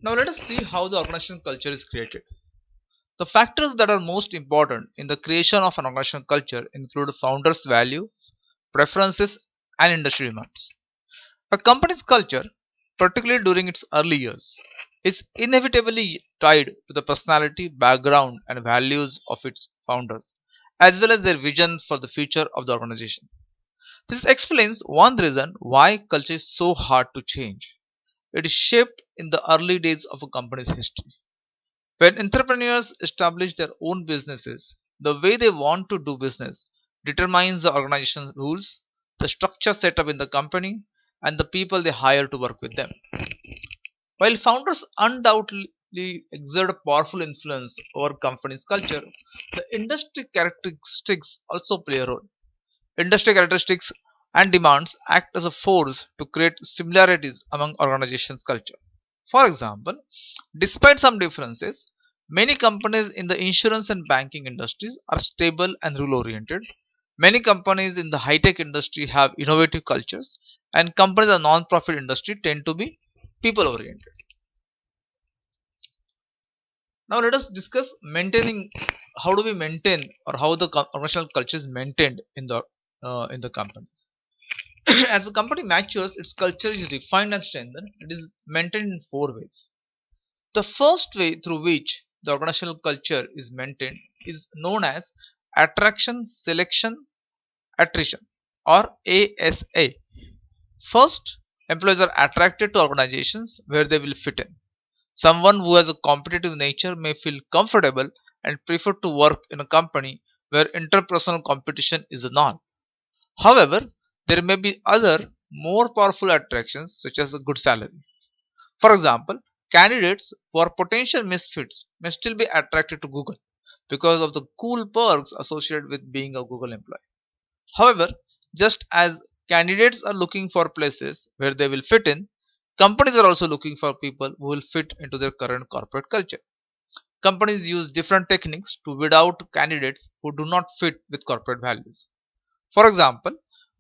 Now let us see how the organizational culture is created. The factors that are most important in the creation of an organizational culture include founders' values, preferences, and industry demands. A company's culture, particularly during its early years, is inevitably tied to the personality, background, and values of its founders, as well as their vision for the future of the organization. This explains one reason why culture is so hard to change. It is shaped in the early days of a company's history. When entrepreneurs establish their own businesses, the way they want to do business determines the organization's rules, the structure set up in the company, and the people they hire to work with them. While founders undoubtedly exert a powerful influence over company's culture, the industry characteristics also play a role. Industry characteristics and demands act as a force to create similarities among organizations' culture. For example, despite some differences, many companies in the insurance and banking industries are stable and rule oriented. Many companies in the high tech industry have innovative cultures, and companies in the non profit industry tend to be people oriented. Now, let us discuss maintaining how do we maintain or how the organizational culture is maintained in the companies. As the company matures, its culture is refined and strengthened. It is maintained in four ways. The first way through which the organizational culture is maintained is known as attraction, selection, attrition or ASA. First, employees are attracted to organizations where they will fit in. Someone who has a competitive nature may feel comfortable and prefer to work in a company where interpersonal competition is the norm. However, there may be other more powerful attractions such as a good salary. For example, candidates who are potential misfits may still be attracted to Google because of the cool perks associated with being a Google employee. However, just as candidates are looking for places where they will fit in, companies are also looking for people who will fit into their current corporate culture. Companies use different techniques to weed out candidates who do not fit with corporate values. For example,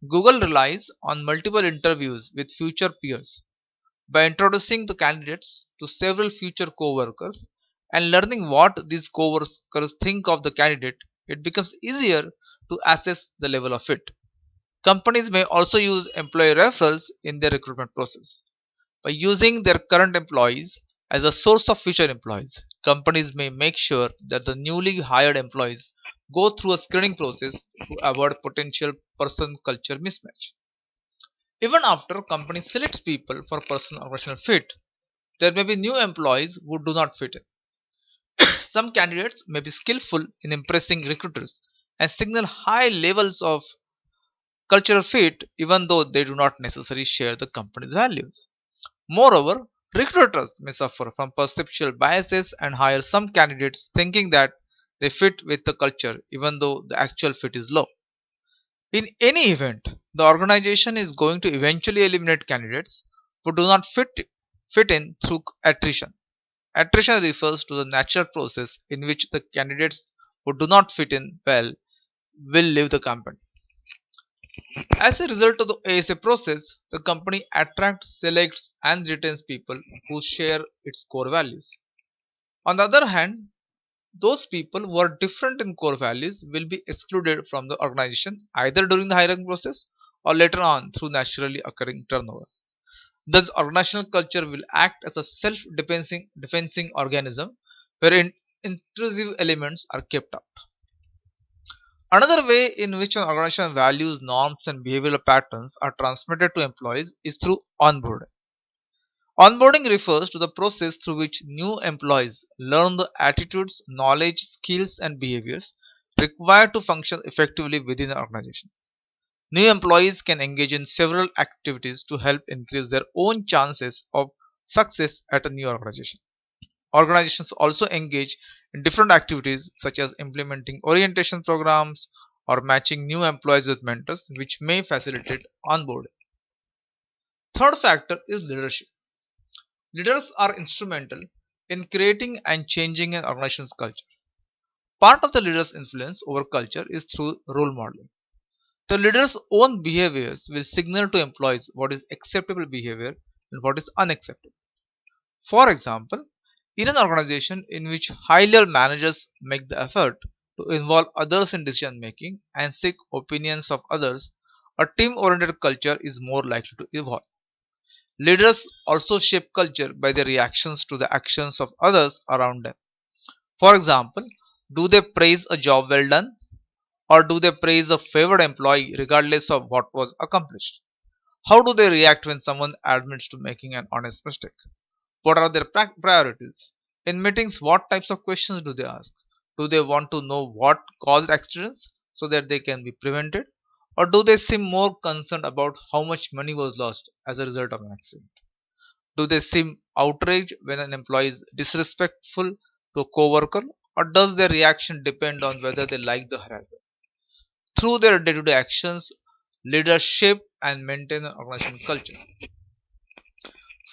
Google relies on multiple interviews with future peers. By introducing the candidates to several future co-workers and learning what these co-workers think of the candidate, it becomes easier to assess the level of fit. Companies may also use employee referrals in their recruitment process. By using their current employees as a source of future employees, companies may make sure that the newly hired employees go through a screening process to avoid potential person culture mismatch. Even after companies select people for personal organizational fit, there may be new employees who do not fit in. Some candidates may be skillful in impressing recruiters and signal high levels of cultural fit even though they do not necessarily share the company's values. Moreover, recruiters may suffer from perceptual biases and hire some candidates thinking that they fit with the culture even though the actual fit is low. In any event, the organization is going to eventually eliminate candidates who do not fit in through attrition. Attrition refers to the natural process in which the candidates who do not fit in well will leave the company. As a result of the ASA process, the company attracts, selects, and retains people who share its core values. On the other hand, those people who are different in core values will be excluded from the organization either during the hiring process or later on through naturally occurring turnover. Thus, organizational culture will act as a self-defensing organism wherein intrusive elements are kept out. Another way in which an organization values norms and behavioral patterns are transmitted to employees is through onboarding. Onboarding refers to the process through which new employees learn the attitudes, knowledge, skills, and behaviors required to function effectively within an organization. New employees can engage in several activities to help increase their own chances of success at a new organization. Organizations also engage in different activities such as implementing orientation programs or matching new employees with mentors, which may facilitate onboarding. Third factor is leadership. Leaders are instrumental in creating and changing an organization's culture. Part of the leader's influence over culture is through role modeling. The leader's own behaviors will signal to employees what is acceptable behavior and what is unacceptable. For example, in an organization in which high level managers make the effort to involve others in decision making and seek opinions of others, a team oriented culture is more likely to evolve. Leaders also shape culture by their reactions to the actions of others around them. For example, do they praise a job well done, or do they praise a favored employee regardless of what was accomplished? How do they react when someone admits to making an honest mistake? What are their priorities? In meetings, what types of questions do they ask? Do they want to know what caused accidents so that they can be prevented? Or do they seem more concerned about how much money was lost as a result of an accident? Do they seem outraged when an employee is disrespectful to a coworker? Or does their reaction depend on whether they like the harasser? Through their day to day actions, leaders shape and maintain an organizational culture.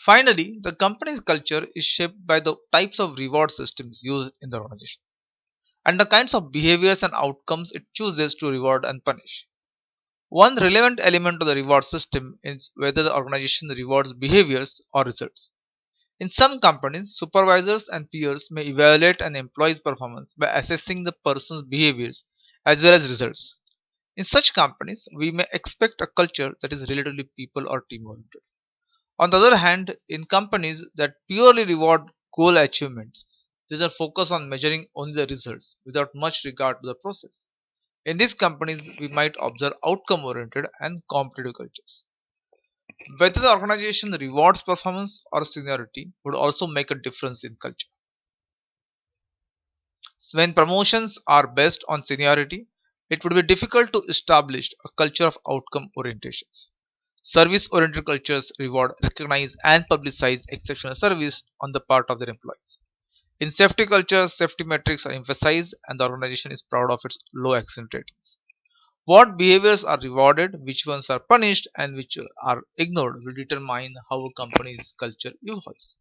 Finally, the company's culture is shaped by the types of reward systems used in the organization and the kinds of behaviors and outcomes it chooses to reward and punish. One relevant element of the reward system is whether the organization rewards behaviors or results. In some companies, supervisors and peers may evaluate an employee's performance by assessing the person's behaviors as well as results. In such companies, we may expect a culture that is relatively people or team oriented. On the other hand, in companies that purely reward goal achievements, there is a focus on measuring only the results without much regard to the process. In these companies, we might observe outcome oriented and competitive cultures. Whether the organization rewards performance or seniority would also make a difference in culture. When promotions are based on seniority, it would be difficult to establish a culture of outcome orientations. Service oriented cultures reward, recognize, and publicize exceptional service on the part of their employees. In safety cultures, safety metrics are emphasized and the organization is proud of its low accident ratings. What behaviors are rewarded, which ones are punished, and which are ignored will determine how a company's culture evolves.